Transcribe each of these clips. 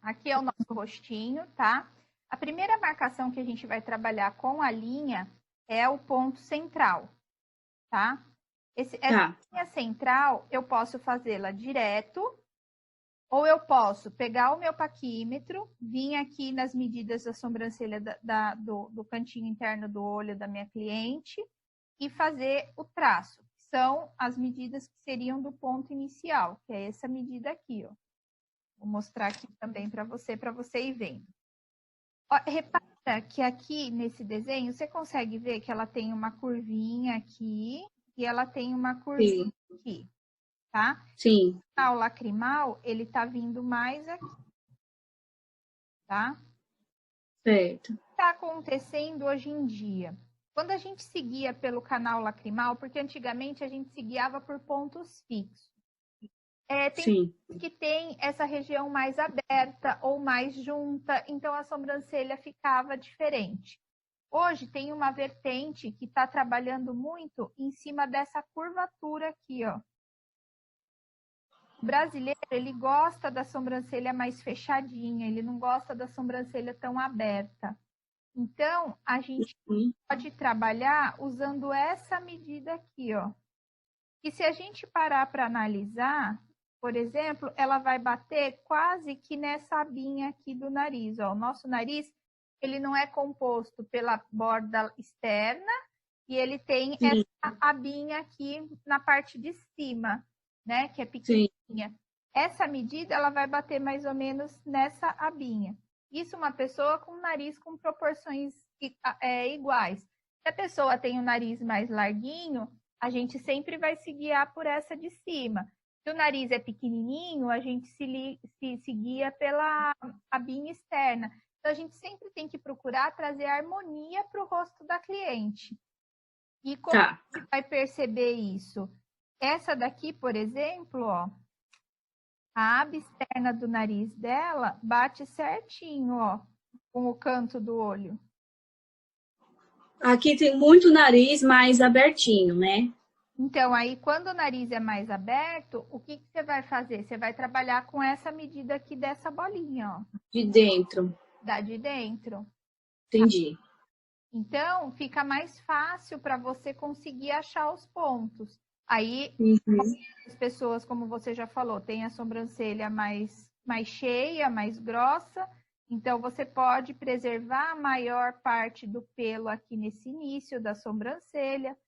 Aqui é o nosso rostinho, tá? A primeira marcação que a gente vai trabalhar com a linha é o ponto central, tá? Essa linha central, eu posso fazê-la direto, ou eu posso pegar o meu paquímetro, vir aqui nas medidas da sobrancelha do cantinho interno do olho da minha cliente e fazer o traço. São as medidas que seriam do ponto inicial, que é essa medida aqui, ó. Vou mostrar aqui também para você ir vendo. Ó, repara que aqui nesse desenho, você consegue ver que ela tem uma curvinha aqui e ela tem uma curvinha aqui, tá? Sim. O canal lacrimal, ele tá vindo mais aqui, tá? Certo. O que tá acontecendo hoje em dia? Quando a gente seguia pelo canal lacrimal, porque antigamente a gente se guiava por pontos fixos. Tem que tem essa região mais aberta ou mais junta, então a sobrancelha ficava diferente. Hoje tem uma vertente que está trabalhando muito em cima dessa curvatura aqui, ó. O brasileiro, ele gosta da sobrancelha mais fechadinha, ele não gosta da sobrancelha tão aberta. Então, a gente pode trabalhar usando essa medida aqui, ó. E se a gente parar para analisar, por exemplo, ela vai bater quase que nessa abinha aqui do nariz, ó. O nosso nariz, ele não é composto pela borda externa e ele tem essa abinha aqui na parte de cima, né, que é pequenininha. Essa medida, ela vai bater mais ou menos nessa abinha. Isso uma pessoa com o nariz com proporções iguais. Se a pessoa tem o nariz mais larguinho, a gente sempre vai se guiar por essa de cima. Se o nariz é pequenininho, a gente se guia pela abinha externa. Então, a gente sempre tem que procurar trazer harmonia para o rosto da cliente. E como você vai perceber isso? Essa daqui, por exemplo, ó, a aba externa do nariz dela bate certinho, ó, com o canto do olho. Aqui tem muito nariz mais abertinho, né? Então, aí, quando o nariz é mais aberto, o que você vai fazer? Você vai trabalhar com essa medida aqui dessa bolinha, ó. De dentro. Da de dentro. Entendi. Então, fica mais fácil para você conseguir achar os pontos. Aí, as pessoas, como você já falou, têm a sobrancelha mais cheia, mais grossa. Então, você pode preservar a maior parte do pelo aqui nesse início da sobrancelha,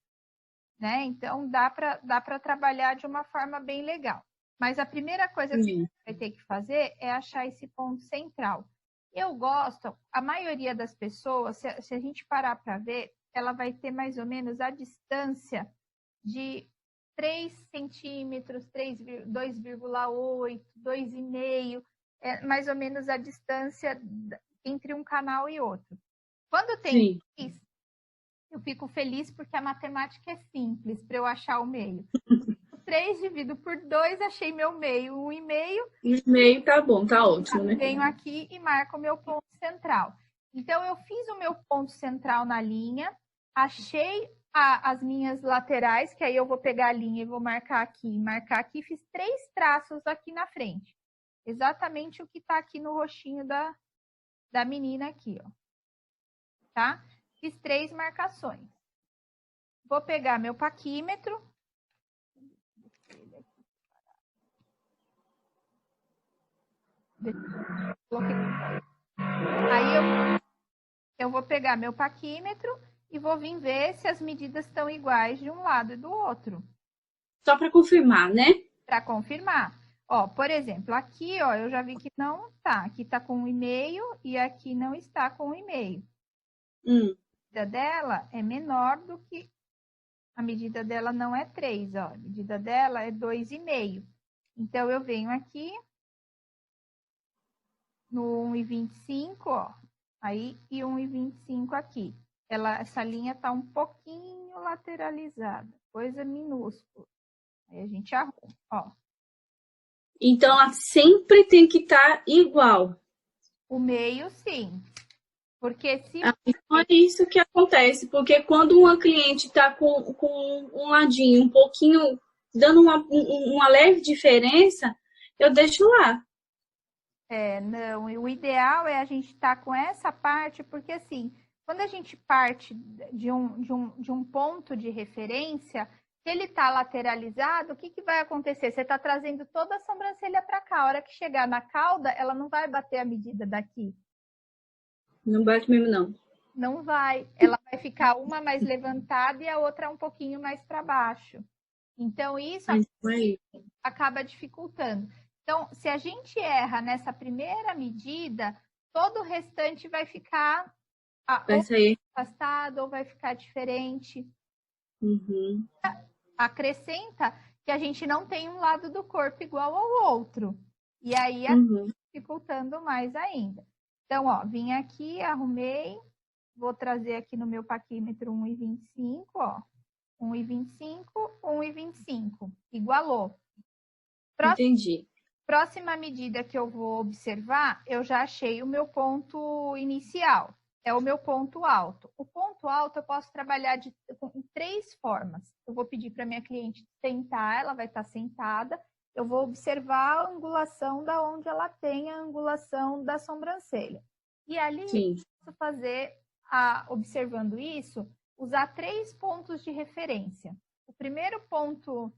né? Então, dá para trabalhar de uma forma bem legal. Mas a primeira coisa que você vai ter que fazer é achar esse ponto central. Eu gosto, a maioria das pessoas, se a gente parar para ver, ela vai ter mais ou menos a distância de 3 centímetros, 2,8, 2,5, mais ou menos a distância entre um canal e outro. Quando tem isso, eu fico feliz porque a matemática é simples para eu achar o meio. 3 divido por 2, achei meu meio, 1,5. 1,5 tá bom, tá ótimo, né? Venho aqui e marco o meu ponto central. Então, eu fiz o meu ponto central na linha, achei as minhas laterais, que aí eu vou pegar a linha e vou marcar aqui, fiz 3 traços aqui na frente. Exatamente o que tá aqui no rostinho da menina aqui, ó. Tá? Fiz 3 marcações. Vou pegar meu paquímetro. Aí eu vou pegar meu paquímetro e vou vir ver se as medidas estão iguais de um lado e do outro. Só para confirmar, né? Para confirmar. Ó, por exemplo, aqui, ó, eu já vi que não tá. Aqui tá com 1,5 e aqui não está com 1,5. A medida dela é menor do que... A medida dela não é 3, ó. A medida dela é 2,5. Então, eu venho aqui no 1,25, ó. Aí, e 1,25 aqui. Essa linha tá um pouquinho lateralizada. Coisa minúscula. Aí, a gente arruma, ó. Então, ela sempre tem que estar igual. O meio, sim. Porque se... Então é isso que acontece. Porque quando uma cliente está com um ladinho um pouquinho, dando uma leve diferença, eu deixo lá. Não, o ideal é a gente estar com essa parte, porque assim, quando a gente parte de um ponto de referência, se ele está lateralizado, o que vai acontecer? Você está trazendo toda a sobrancelha para cá. A hora que chegar na cauda, ela não vai bater a medida daqui. Não bate mesmo, não. Não vai. Ela vai ficar uma mais levantada e a outra um pouquinho mais para baixo. Então, isso acaba dificultando. Então, se a gente erra nessa primeira medida, todo o restante vai ficar afastado ou vai ficar diferente. Uhum. Acrescenta que a gente não tem um lado do corpo igual ao outro. E aí, dificultando mais ainda. Então, ó, vim aqui, arrumei, vou trazer aqui no meu paquímetro 1,25, ó. 1,25, 1,25. Igualou. Entendi. Próxima medida que eu vou observar, eu já achei o meu ponto inicial. É o meu ponto alto. O ponto alto eu posso trabalhar de 3 formas. Eu vou pedir para minha cliente sentar, ela vai estar sentada. Eu vou observar a angulação da onde ela tem a angulação da sobrancelha. E ali eu posso fazer, observando isso, usar 3 pontos de referência. O primeiro ponto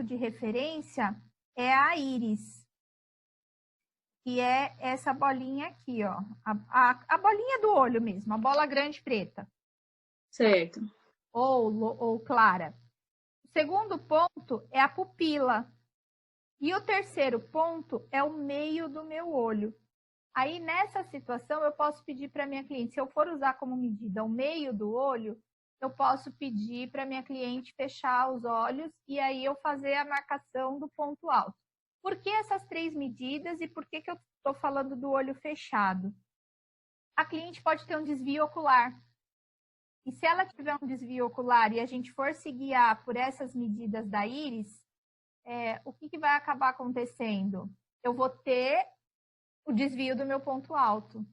de referência é a íris, que é essa bolinha aqui, ó. A bolinha do olho mesmo, a bola grande preta. Certo. Ou clara. O segundo ponto é a pupila. E o terceiro ponto é o meio do meu olho. Aí, nessa situação, eu posso pedir para minha cliente, se eu for usar como medida o meio do olho, eu posso pedir para minha cliente fechar os olhos e aí eu fazer a marcação do ponto alto. Por que essas 3 medidas e por que eu estou falando do olho fechado? A cliente pode ter um desvio ocular. E se ela tiver um desvio ocular e a gente for se guiar por essas medidas da íris, o que vai acabar acontecendo? Eu vou ter o desvio do meu ponto alto.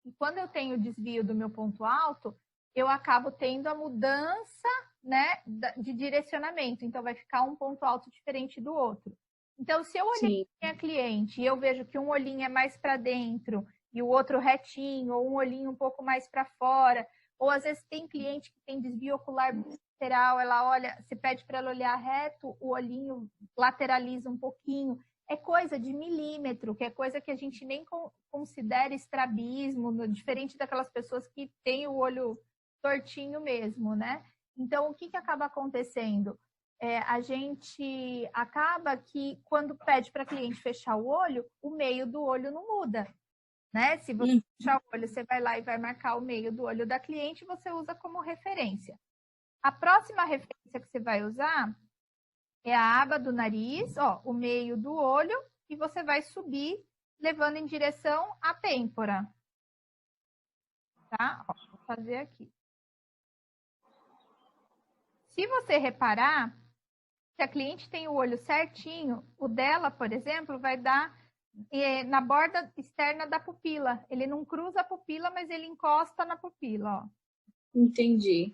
E quando eu tenho o desvio do meu ponto alto, eu acabo tendo a mudança, né, de direcionamento. Então, vai ficar um ponto alto diferente do outro. Então, se eu olhar para minha cliente e eu vejo que um olhinho é mais para dentro e o outro retinho, ou um olhinho um pouco mais para fora, ou às vezes tem cliente que tem desvio ocular lateral, ela olha, você pede para ela olhar reto, o olhinho lateraliza um pouquinho. É coisa de milímetro, que é coisa que a gente nem considera estrabismo, diferente daquelas pessoas que têm o olho tortinho mesmo, né? Então, o que acaba acontecendo? A gente acaba que, quando pede para a cliente fechar o olho, o meio do olho não muda, né? Se você fechar o olho, você vai lá e vai marcar o meio do olho da cliente, você usa como referência. A próxima referência que você vai usar é a aba do nariz, ó, o meio do olho, e você vai subir, levando em direção à têmpora. Tá? Ó, vou fazer aqui. Se você reparar, se a cliente tem o olho certinho, o dela, por exemplo, vai dar na borda externa da pupila. Ele não cruza a pupila, mas ele encosta na pupila, ó. Entendi.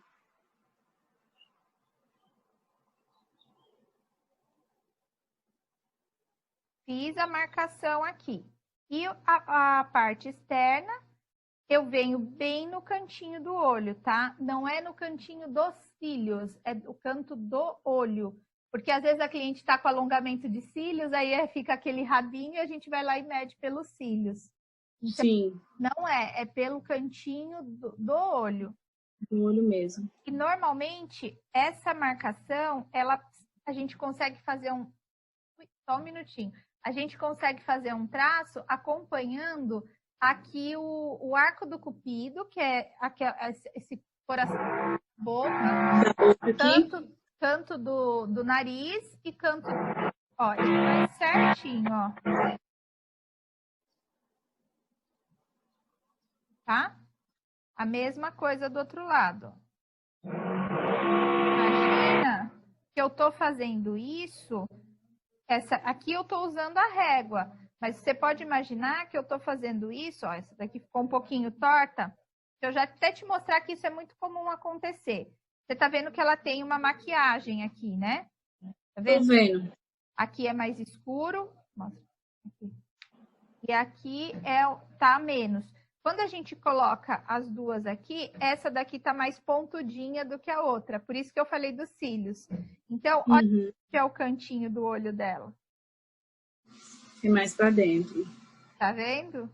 Fiz a marcação aqui. E a parte externa, eu venho bem no cantinho do olho, tá? Não é no cantinho dos cílios, é o canto do olho. Porque às vezes a cliente está com alongamento de cílios, aí fica aquele rabinho e a gente vai lá e mede pelos cílios. Então, não é pelo cantinho do olho. Do olho mesmo. E normalmente, essa marcação, a gente consegue fazer só um minutinho. A gente consegue fazer um traço acompanhando aqui o arco do cupido, que é esse coração da boca, canto do nariz e canto... Ó, ele vai certinho, ó. Tá? A mesma coisa do outro lado. Imagina que eu tô fazendo isso... Aqui eu estou usando a régua, mas você pode imaginar que eu estou fazendo isso, ó, essa daqui ficou um pouquinho torta, eu já até te mostrar que isso é muito comum acontecer. Você tá vendo que ela tem uma maquiagem aqui, né? Tá vendo? Tô vendo. Aqui é mais escuro. Nossa, E aqui tá menos. Quando a gente coloca as duas aqui, essa daqui tá mais pontudinha do que a outra. Por isso que eu falei dos cílios. Então, olha que é o cantinho do olho dela. É mais para dentro. Tá vendo?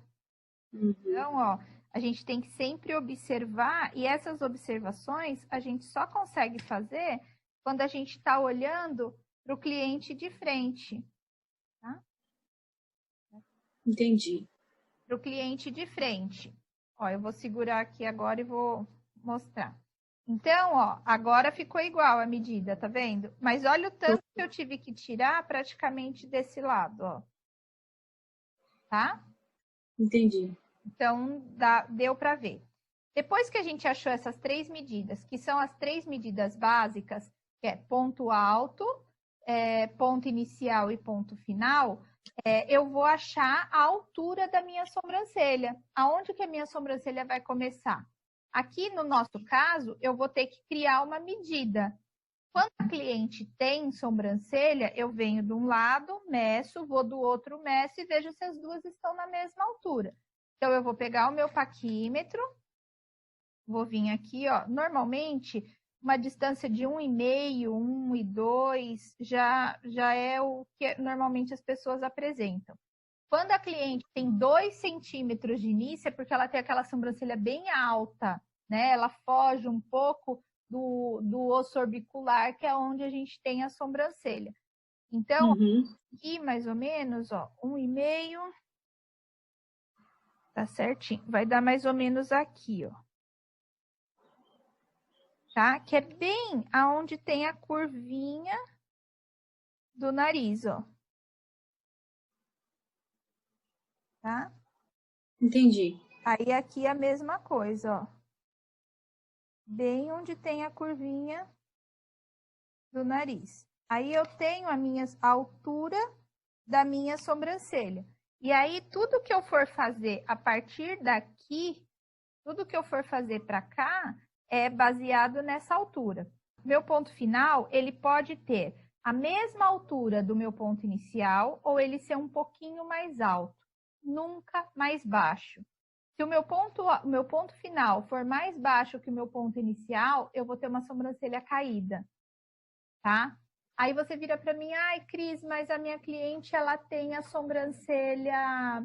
Então, ó, a gente tem que sempre observar, e essas observações a gente só consegue fazer quando a gente está olhando para o cliente de frente. Tá? Entendi. Para o cliente de frente. Ó, eu vou segurar aqui agora e vou mostrar. Então, ó, agora ficou igual a medida, tá vendo? Mas olha o tanto que eu tive que tirar praticamente desse lado, ó. Tá? Entendi. Então, deu para ver. Depois que a gente achou essas 3 medidas, que são as 3 medidas básicas, que é ponto alto, ponto inicial e ponto final, eu vou achar a altura da minha sobrancelha. Aonde que a minha sobrancelha vai começar? Aqui, no nosso caso, eu vou ter que criar uma medida. Quando a cliente tem sobrancelha, eu venho de um lado, meço, vou do outro, meço e vejo se as duas estão na mesma altura. Então, eu vou pegar o meu paquímetro, vou vir aqui, ó. Normalmente, uma distância de 1,5, 1,2 já é o que normalmente as pessoas apresentam. Quando a cliente tem 2 centímetros de início, é porque ela tem aquela sobrancelha bem alta, né? Ela foge um pouco do osso orbicular, que é onde a gente tem a sobrancelha. Então, aqui mais ou menos, ó, 1,5, tá certinho. Vai dar mais ou menos aqui, ó. Tá? Que é bem aonde tem a curvinha do nariz, ó. Tá? Entendi. Aí aqui é a mesma coisa, ó. Bem onde tem a curvinha do nariz. Aí eu tenho a altura da minha sobrancelha. E aí tudo que eu for fazer a partir daqui, tudo que eu for fazer para cá é baseado nessa altura. Meu ponto final, ele pode ter a mesma altura do meu ponto inicial ou ele ser um pouquinho mais alto, nunca mais baixo. Se o meu ponto final for mais baixo que o meu ponto inicial, eu vou ter uma sobrancelha caída, tá? Aí você vira para mim, ai, Cris, mas a minha cliente, ela tem a sobrancelha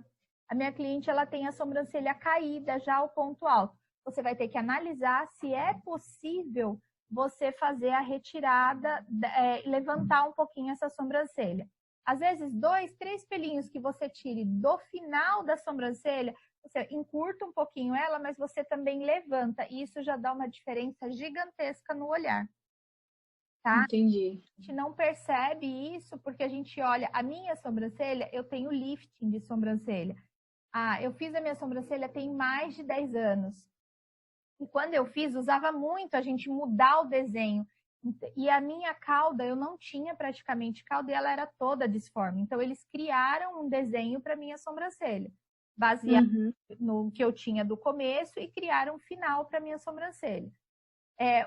caída, já o ponto alto. Você vai ter que analisar se é possível você fazer a retirada, levantar um pouquinho essa sobrancelha. Às vezes, 2, 3 pelinhos que você tire do final da sobrancelha, você encurta um pouquinho ela, mas você também levanta. E isso já dá uma diferença gigantesca no olhar. Tá? Entendi. A gente não percebe isso porque a gente olha, a minha sobrancelha, eu tenho lifting de sobrancelha. Eu fiz a minha sobrancelha tem mais de 10 anos. E quando eu fiz, usava muito a gente mudar o desenho. E a minha cauda, eu não tinha praticamente cauda e ela era toda disforme. Então, eles criaram um desenho para minha sobrancelha, baseado no que eu tinha do começo e criaram um final para minha sobrancelha.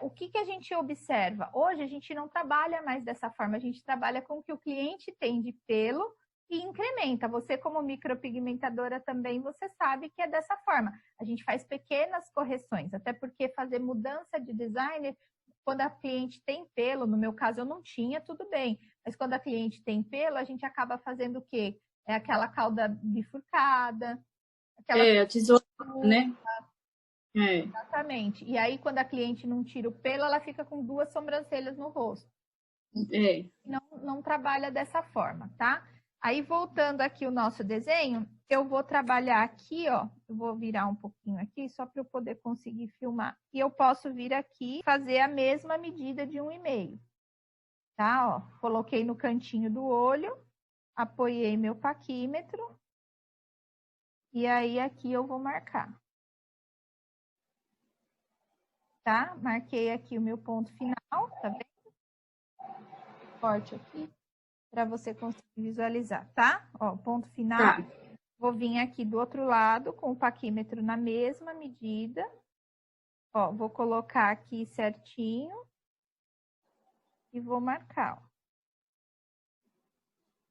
O que a gente observa? Hoje a gente não trabalha mais dessa forma, a gente trabalha com o que o cliente tem de pelo e incrementa. Você, como micropigmentadora também, você sabe que é dessa forma. A gente faz pequenas correções, até porque fazer mudança de design, quando a cliente tem pelo, no meu caso eu não tinha, tudo bem. Mas quando a cliente tem pelo, a gente acaba fazendo o quê? É aquela cauda bifurcada. A tesoura, né? Exatamente. E aí, quando a cliente não tira o pelo, ela fica com 2 sobrancelhas no rosto. Não trabalha dessa forma, tá? Aí, voltando aqui o nosso desenho, eu vou trabalhar aqui, ó. Eu vou virar um pouquinho aqui, só para eu poder conseguir filmar. E eu posso vir aqui e fazer a mesma medida de 1,5. Tá? Ó, coloquei no cantinho do olho, apoiei meu paquímetro. E aí, aqui eu vou marcar. Tá? Marquei aqui o meu ponto final, tá vendo? Corte aqui, para você conseguir visualizar, tá? Ó, ponto final. Tá. Vou vir aqui do outro lado com o paquímetro na mesma medida. Ó, vou colocar aqui certinho e vou marcar, ó.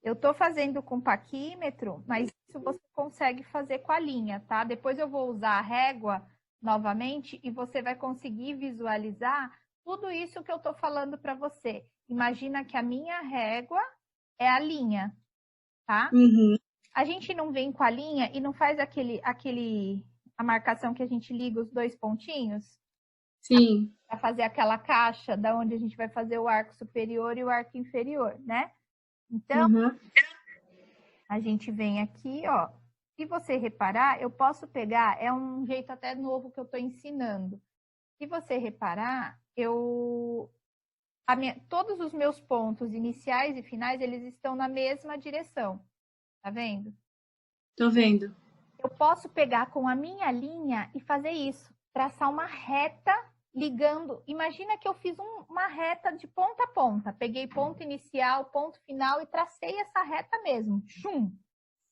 Eu tô fazendo com paquímetro, mas isso você consegue fazer com a linha, tá? Depois eu vou usar a régua novamente e você vai conseguir visualizar tudo isso que eu tô falando para você. Imagina que a minha régua é a linha, tá? Uhum. A gente não vem com a linha e não faz a marcação que a gente liga os dois pontinhos? Sim. Para fazer aquela caixa da onde a gente vai fazer o arco superior e o arco inferior, né? Então, a gente vem aqui, ó. Se você reparar, eu posso pegar, é um jeito até novo que eu estou ensinando. Se você reparar, todos os meus pontos iniciais e finais, eles estão na mesma direção. Tá vendo? Tô vendo. Eu posso pegar com a minha linha e fazer isso. Traçar uma reta ligando. Imagina que eu fiz uma reta de ponta a ponta. Peguei ponto inicial, ponto final e tracei essa reta mesmo. Chum!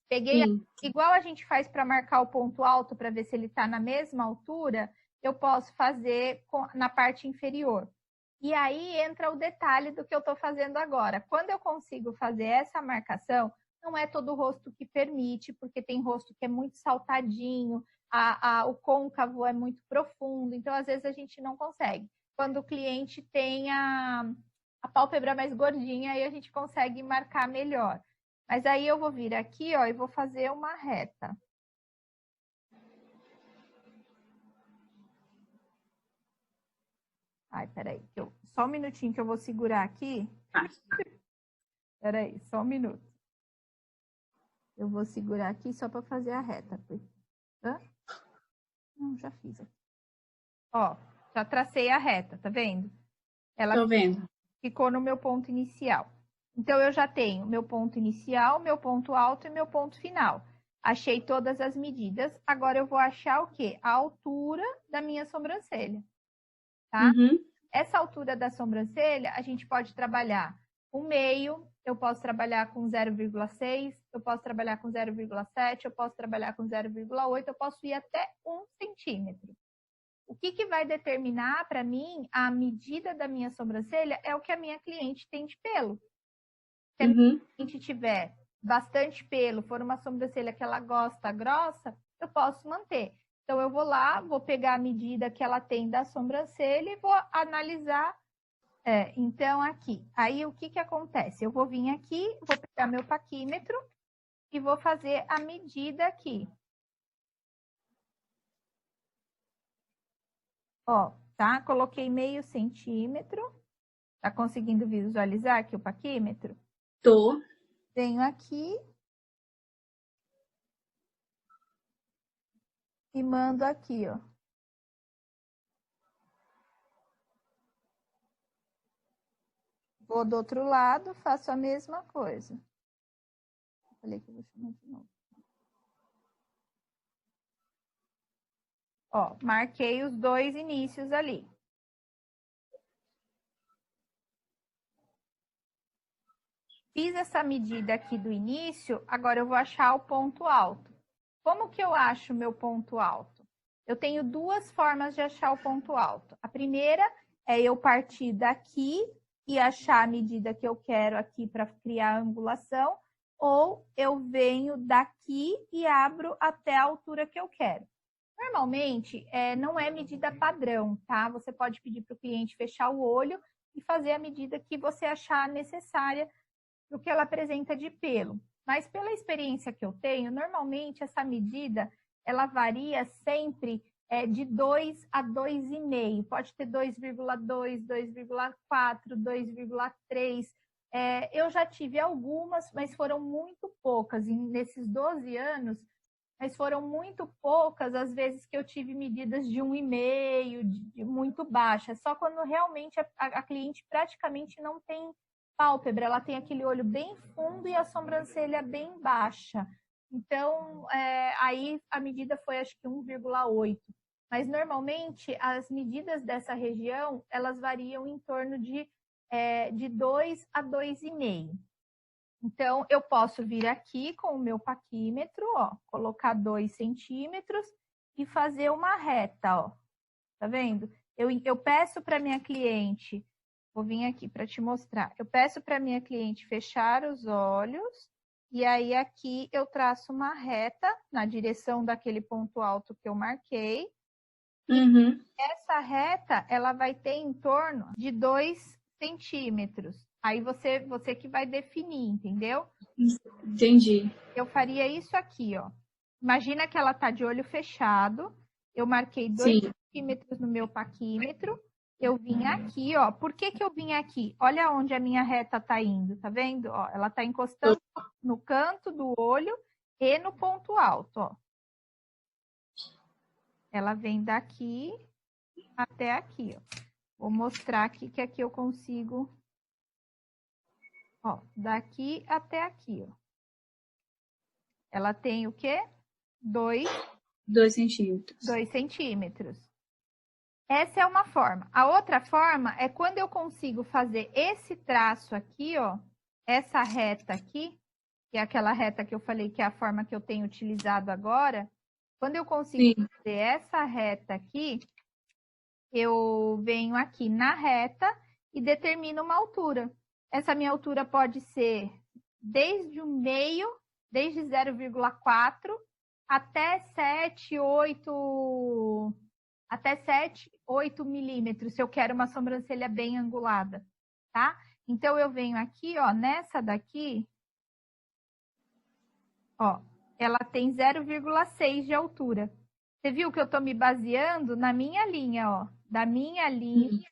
Peguei, igual a gente faz para marcar o ponto alto para ver se ele está na mesma altura, eu posso fazer na parte inferior. E aí entra o detalhe do que eu estou fazendo agora. Quando eu consigo fazer essa marcação, não é todo rosto que permite, porque tem rosto que é muito saltadinho, o côncavo é muito profundo, então às vezes a gente não consegue. Quando o cliente tem a pálpebra mais gordinha, aí a gente consegue marcar melhor. Mas aí eu vou vir aqui, ó, e vou fazer uma reta. Ai, peraí, só um minutinho que eu vou segurar aqui. Peraí, só um minuto. Eu vou segurar aqui só para fazer a reta. Hã? Não, já fiz aqui. Ó, já tracei a reta, tá vendo? Ela Tô vendo. Ficou no meu ponto inicial. Então, eu já tenho meu ponto inicial, meu ponto alto e meu ponto final. Achei todas as medidas. Agora, eu vou achar o quê? A altura da minha sobrancelha. Tá? Essa altura da sobrancelha, a gente pode trabalhar com meio, eu posso trabalhar com 0,6, eu posso trabalhar com 0,7, eu posso trabalhar com 0,8, eu posso ir até 1 centímetro. O que vai determinar para mim a medida da minha sobrancelha é o que a minha cliente tem de pelo. Se a minha cliente tiver bastante pelo, for uma sobrancelha que ela gosta grossa, eu posso manter. Então, eu vou lá, vou pegar a medida que ela tem da sobrancelha e vou analisar. Então, aqui. Aí, o que acontece? Eu vou vir aqui, vou pegar meu paquímetro e vou fazer a medida aqui. Ó, tá? Coloquei meio centímetro. Tá conseguindo visualizar aqui o paquímetro? Tô. Venho aqui. E mando aqui, ó. Vou do outro lado, faço a mesma coisa. Falei que eu vou chamar de novo. Ó, marquei os dois inícios ali. Fiz essa medida aqui do início, agora eu vou achar o ponto alto. Como que eu acho o meu ponto alto? Eu tenho duas formas de achar o ponto alto. A primeira é eu partir daqui e achar a medida que eu quero aqui para criar a angulação, ou eu venho daqui e abro até a altura que eu quero. Normalmente, não é medida padrão, tá? Você pode pedir para o cliente fechar o olho e fazer a medida que você achar necessária do que ela apresenta de pelo. Mas pela experiência que eu tenho, normalmente essa medida, ela varia sempre de 2 a 2,5. Pode ter 2,2, 2,4, 2,3. Eu já tive algumas, mas foram muito poucas. Nesses 12 anos, mas foram muito poucas as vezes que eu tive medidas de 1,5, de muito baixas. Só quando realmente a cliente praticamente não tem pálpebra, ela tem aquele olho bem fundo e a sobrancelha bem baixa. Então, aí a medida foi acho que 1,8. Mas normalmente as medidas dessa região, elas variam em torno de 2 a 2,5. Então, eu posso vir aqui com o meu paquímetro, ó, colocar 2 centímetros e fazer uma reta, ó. Tá vendo? Eu peço para minha cliente, vou vir aqui para te mostrar. Eu peço para minha cliente fechar os olhos E aí, aqui eu traço uma reta na direção daquele ponto alto que eu marquei. Uhum. Essa reta, ela vai ter em torno de 2 centímetros. Aí você que vai definir, entendeu? Entendi. Eu faria isso aqui, ó. Imagina que ela tá de olho fechado. Eu marquei 2 centímetros no meu paquímetro. Eu vim aqui, ó. Por que eu vim aqui? Olha onde a minha reta tá indo, tá vendo? Ó, ela tá encostando no canto do olho e no ponto alto, ó. Ela vem daqui até aqui, ó. Vou mostrar aqui que aqui eu consigo, ó, daqui até aqui, ó. Ela tem o quê? 2 centímetros. 2 centímetros. Essa é uma forma. A outra forma é quando eu consigo fazer esse traço aqui, ó, essa reta aqui, que é aquela reta que eu falei que é a forma que eu tenho utilizado agora. Quando eu consigo fazer essa reta aqui, eu venho aqui na reta e determino uma altura. Essa minha altura pode ser desde o meio, desde 0,4 até 7, 8 milímetros, se eu quero uma sobrancelha bem angulada, tá? Então, eu venho aqui, ó, nessa daqui, ó, ela tem 0,6 de altura. Você viu que eu tô me baseando na minha linha, ó, da minha linha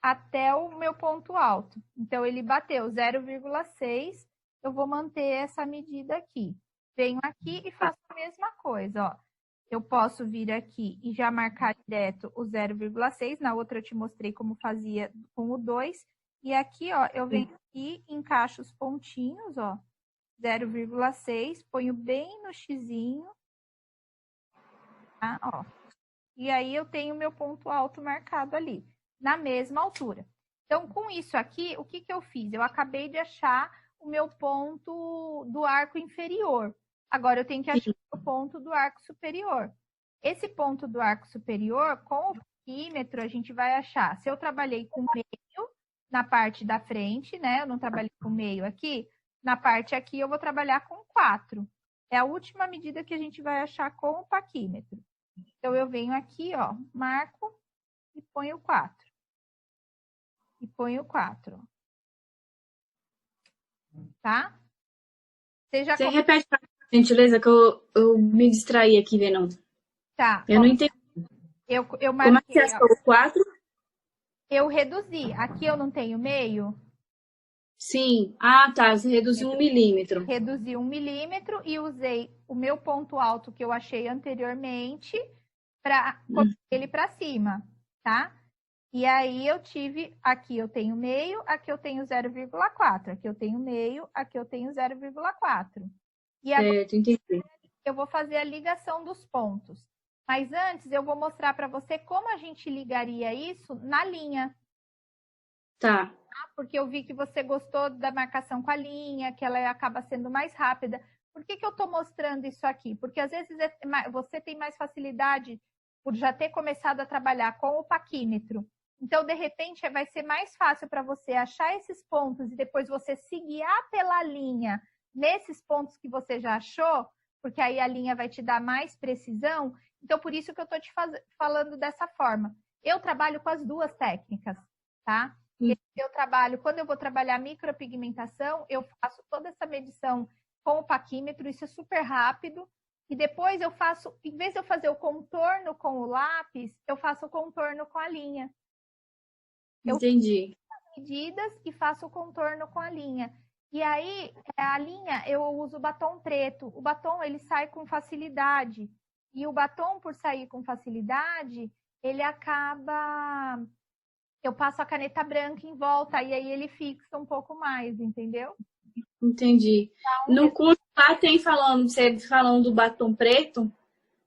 até o meu ponto alto. Então, ele bateu 0,6, eu vou manter essa medida aqui. Venho aqui e faço a mesma coisa, ó. Eu posso vir aqui e já marcar direto o 0,6. Na outra eu te mostrei como fazia com o 2. E aqui, ó, eu venho aqui, encaixo os pontinhos, ó. 0,6, ponho bem no xizinho. Tá? Ó. E aí eu tenho meu ponto alto marcado ali, na mesma altura. Então, com isso aqui, o que eu fiz? Eu acabei de achar o meu ponto do arco inferior. Agora, eu tenho que achar o ponto do arco superior. Esse ponto do arco superior, com o paquímetro, a gente vai achar. Se eu trabalhei com meio na parte da frente, né? Eu não trabalhei com meio aqui. Na parte aqui, eu vou trabalhar com 4. É a última medida que a gente vai achar com o paquímetro. Então, eu venho aqui, ó, marco e ponho 4. E ponho 4. Tá? Você repete pra gentileza, que eu me distraí aqui vendo. Tá. Eu não entendi. Eu Como marquei, é que você achou o 4? Eu reduzi. Aqui eu não tenho meio. Sim. Ah, tá. Você reduziu 1 milímetro. Reduzi 1 milímetro e usei o meu ponto alto que eu achei anteriormente para colocar ele para cima, tá? E aí eu tive, aqui eu tenho meio, aqui eu tenho 0,4, aqui eu tenho meio, aqui eu tenho 0,4. E agora entendi. eu vou fazer a ligação dos pontos. Mas antes eu vou mostrar para você como a gente ligaria isso na linha. Tá. Porque eu vi que você gostou da marcação com a linha, que ela acaba sendo mais rápida. Por que eu estou mostrando isso aqui? Porque às vezes você tem mais facilidade por já ter começado a trabalhar com o paquímetro. Então, de repente, vai ser mais fácil para você achar esses pontos e depois você se guiar pela linha nesses pontos que você já achou, porque aí a linha vai te dar mais precisão. Então, por isso que eu estou te falando dessa forma. Eu trabalho com as duas técnicas, tá? Eu trabalho, quando eu vou trabalhar micropigmentação, eu faço toda essa medição com o paquímetro, isso é super rápido. E depois eu faço, em vez de eu fazer o contorno com o lápis, eu faço o contorno com a linha. Entendi. Eu faço as medidas e faço o contorno com a linha. E aí, a linha, eu uso batom preto. O batom, ele sai com facilidade. E o batom, por sair com facilidade, ele acaba... Eu passo a caneta branca em volta e aí ele fixa um pouco mais, entendeu? Entendi. Então, No curso lá tem você falando do batom preto,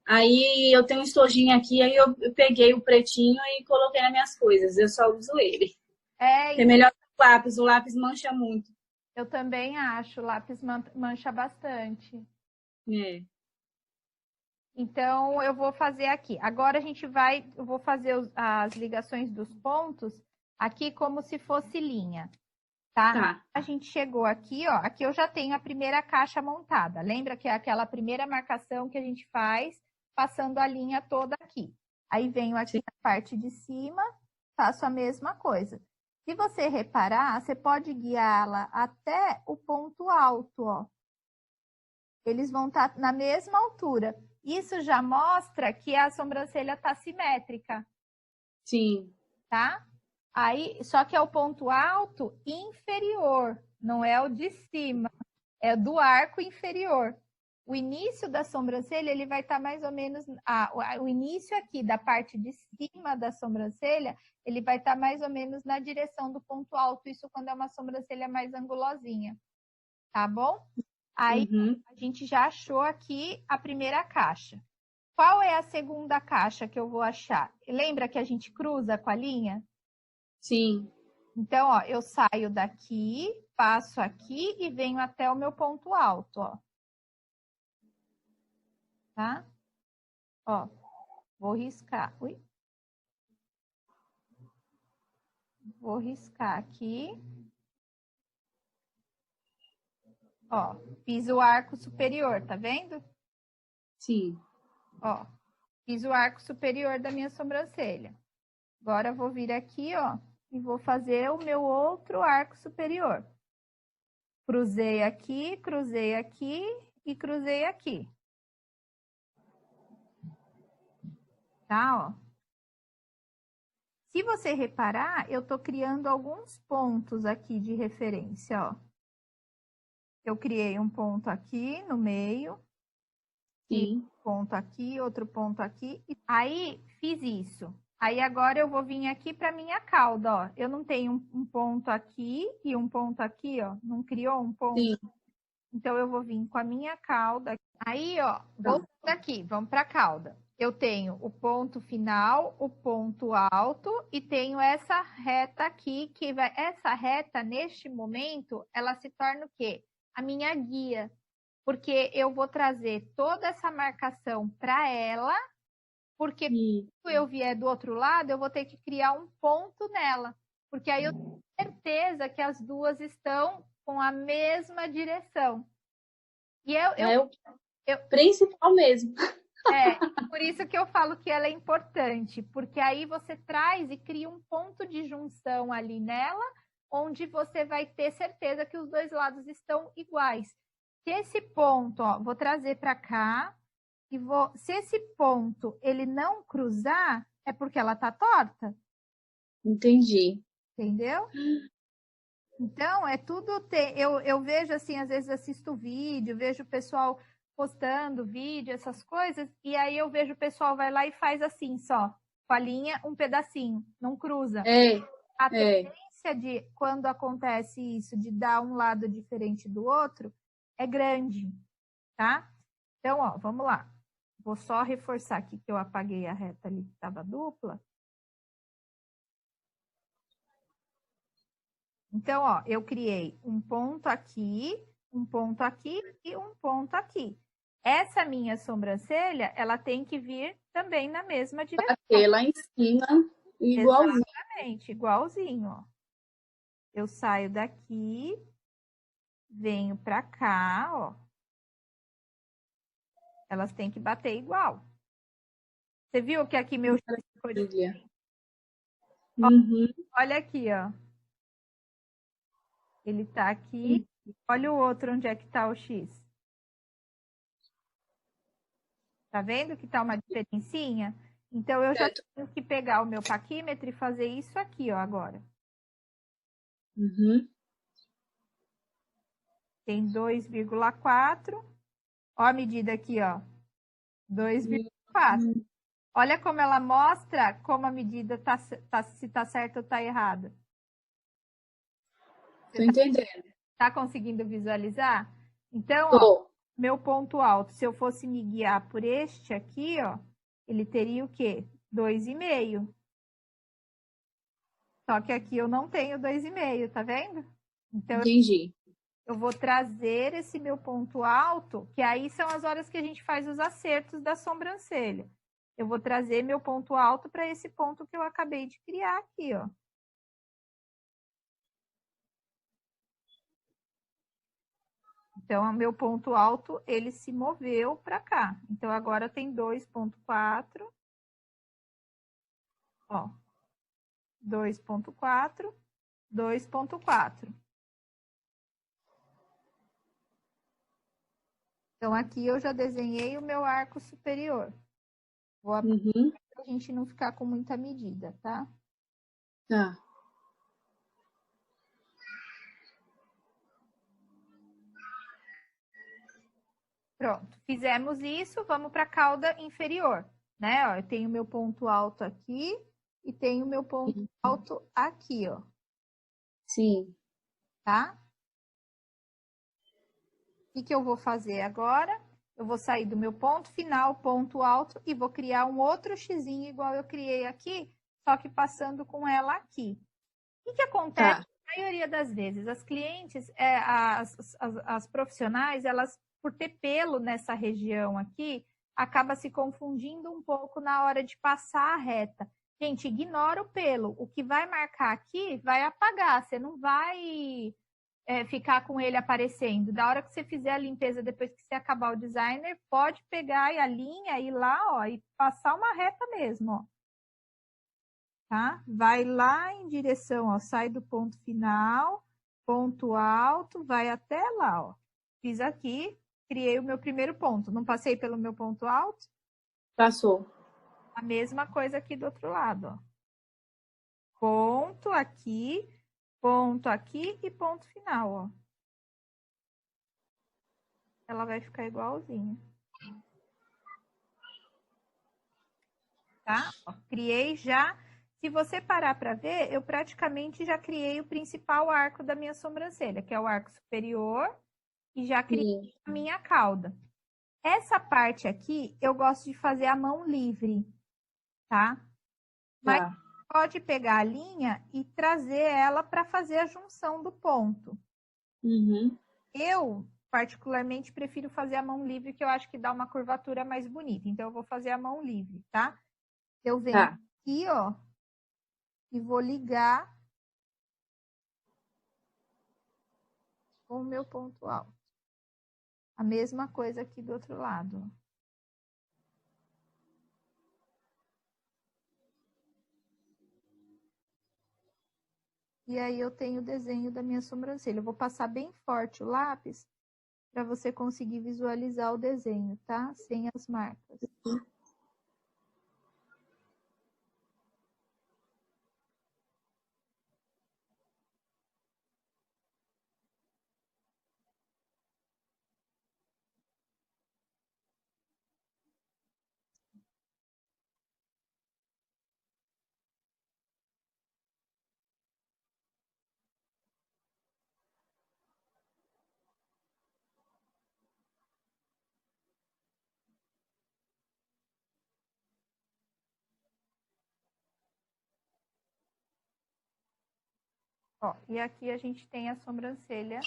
aí eu tenho um estojinho aqui, aí eu peguei o pretinho e coloquei nas minhas coisas. Eu só uso ele. É melhor que o lápis mancha muito. Eu também acho, o lápis mancha bastante. É. Então, eu vou fazer aqui. Agora eu vou fazer as ligações dos pontos aqui como se fosse linha, Tá? A gente chegou aqui, ó. Aqui eu já tenho a primeira caixa montada. Lembra que é aquela primeira marcação que a gente faz passando a linha toda aqui. Aí venho aqui na parte de cima, faço a mesma coisa. Se você reparar, você pode guiá-la até o ponto alto, ó. Eles vão estar na mesma altura. Isso já mostra que a sobrancelha está simétrica. Sim. Tá? Aí, só que é o ponto alto inferior, não é o de cima, é do arco inferior. O início da sobrancelha, ele vai estar mais ou menos... o início aqui da parte de cima da sobrancelha, ele vai estar mais ou menos na direção do ponto alto, isso quando é uma sobrancelha mais angulosinha. Tá bom? Aí, a gente já achou aqui a primeira caixa. Qual é a segunda caixa que eu vou achar? Lembra que a gente cruza com a linha? Sim. Então, ó, eu saio daqui, passo aqui e venho até o meu ponto alto, ó. Tá? Ó, vou riscar. Ui. Vou riscar aqui. Ó, fiz o arco superior, tá vendo? Sim. Ó, fiz o arco superior da minha sobrancelha. Agora eu vou vir aqui, ó, e vou fazer o meu outro arco superior. Cruzei aqui e cruzei aqui. Tá, ó. Se você reparar, eu tô criando alguns pontos aqui de referência, ó. Eu criei um ponto aqui no meio. Sim. Um ponto aqui, outro ponto aqui. Aí, fiz isso. Aí, agora eu vou vir aqui para minha cauda, ó. Eu não tenho um ponto aqui e um ponto aqui, ó. Não criou um ponto? Sim. Então, eu vou vir com a minha cauda. Aí, ó, voltando aqui, vamos para a cauda. Eu tenho o ponto final, o ponto alto e tenho essa reta aqui, que vai... Essa reta, neste momento, ela se torna o quê? A minha guia. Porque eu vou trazer toda essa marcação para ela, porque quando eu vier do outro lado, eu vou ter que criar um ponto nela. Porque aí eu tenho certeza que as duas estão com a mesma direção. E principal mesmo. Por isso que eu falo que ela é importante, porque aí você traz e cria um ponto de junção ali nela, onde você vai ter certeza que os dois lados estão iguais. Se esse ponto, ó, vou trazer para cá, e se esse ponto ele não cruzar, é porque ela tá torta. Entendi. Entendeu? Então, é tudo... Eu vejo assim, às vezes assisto vídeo, vejo o pessoal postando vídeo, essas coisas, e aí eu vejo o pessoal vai lá e faz assim só, com a linha, um pedacinho, não cruza. A tendência de, quando acontece isso, de dar um lado diferente do outro, é grande, tá? Então, ó, vamos lá. Vou só reforçar aqui que eu apaguei a reta ali que estava dupla. Então, ó, eu criei um ponto aqui e um ponto aqui. Essa minha sobrancelha, ela tem que vir também na mesma direção. Bater lá em cima, igualzinho. Exatamente, igualzinho, ó. Eu saio daqui, venho pra cá, ó. Elas têm que bater igual. Você viu que aqui meu X ficou diferente? Olha aqui, ó. Ele tá aqui. Olha o outro, onde é que tá o X. Tá vendo que tá uma diferencinha? Então, eu já tenho que pegar o meu paquímetro e fazer isso aqui, ó, agora. Tem 2,4. Ó a medida aqui, ó. 2,4. Olha como ela mostra como a medida se tá certa ou tá errada. Tô entendendo. Tá conseguindo visualizar? Então, ó, meu ponto alto, se eu fosse me guiar por este aqui, ó, ele teria o quê? 2,5. Só que aqui eu não tenho 2,5, tá vendo? Então, entendi. Eu vou trazer esse meu ponto alto, que aí são as horas que a gente faz os acertos da sobrancelha. Eu vou trazer meu ponto alto para esse ponto que eu acabei de criar aqui, ó. Então, o meu ponto alto, ele se moveu para cá. Então, agora tem 2,4. Ó, 2,4, 2,4. Então, aqui eu já desenhei o meu arco superior. Vou apagar para a gente não ficar com muita medida, tá? Tá. Pronto, fizemos isso, vamos para a cauda inferior, né? Ó, eu tenho meu ponto alto aqui e tenho meu ponto alto aqui, ó. Sim. Tá? O que eu vou fazer agora? Eu vou sair do meu ponto final, ponto alto, e vou criar um outro xizinho igual eu criei aqui, só que passando com ela aqui. O que acontece? Na maioria das vezes, as clientes, as profissionais, elas, por ter pelo nessa região aqui, acaba se confundindo um pouco na hora de passar a reta. Gente, ignora o pelo. O que vai marcar aqui vai apagar. Você não vai ficar com ele aparecendo. Da hora que você fizer a limpeza, depois que você acabar o designer, pode pegar a linha, ir lá, ó, e passar uma reta mesmo, ó. Tá? Vai lá em direção, ó, sai do ponto final, ponto alto, vai até lá, ó. Fiz aqui, criei o meu primeiro ponto. Não passei pelo meu ponto alto? Passou. A mesma coisa aqui do outro lado, ó. Ponto aqui e ponto final, ó. Ela vai ficar igualzinha. Tá? Ó, criei já. Se você parar para ver, eu praticamente já criei o principal arco da minha sobrancelha, que é o arco superior, e já criei a minha cauda. Essa parte aqui, eu gosto de fazer a mão livre, tá? Mas pode pegar a linha e trazer ela para fazer a junção do ponto. Eu, particularmente, prefiro fazer a mão livre, que eu acho que dá uma curvatura mais bonita. Então, eu vou fazer a mão livre, tá? Eu venho aqui, ó, e vou ligar com o meu ponto alto. A mesma coisa aqui do outro lado. E aí eu tenho o desenho da minha sobrancelha. Eu vou passar bem forte o lápis para você conseguir visualizar o desenho, tá? Sem as marcas. Ó, e aqui a gente tem a sobrancelha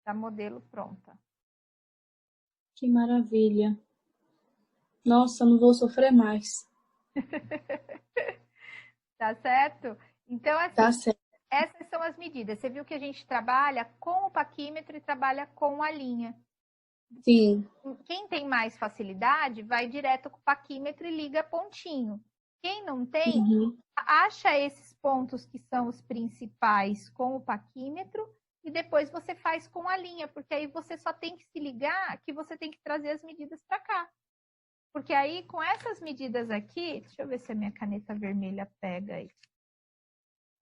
da modelo pronta. Que maravilha. Nossa, não vou sofrer mais. Tá certo? Então, assim, tá certo. Essas são as medidas. Você viu que a gente trabalha com o paquímetro e trabalha com a linha. Sim. Quem tem mais facilidade, vai direto com o paquímetro e liga pontinho. Quem não tem, acha esses pontos que são os principais com o paquímetro e depois você faz com a linha, porque aí você só tem que se ligar que você tem que trazer as medidas para cá. Porque aí, com essas medidas aqui, deixa eu ver se a minha caneta vermelha pega aí.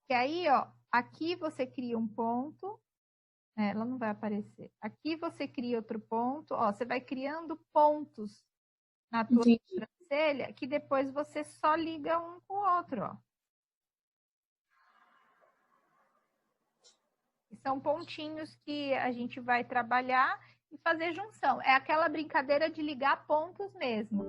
Que aí, ó, aqui você cria um ponto, ela não vai aparecer. Aqui você cria outro ponto, ó, você vai criando pontos na tua sobrancelha, que depois você só liga um com o outro, ó. E são pontinhos que a gente vai trabalhar e fazer junção. É aquela brincadeira de ligar pontos mesmo.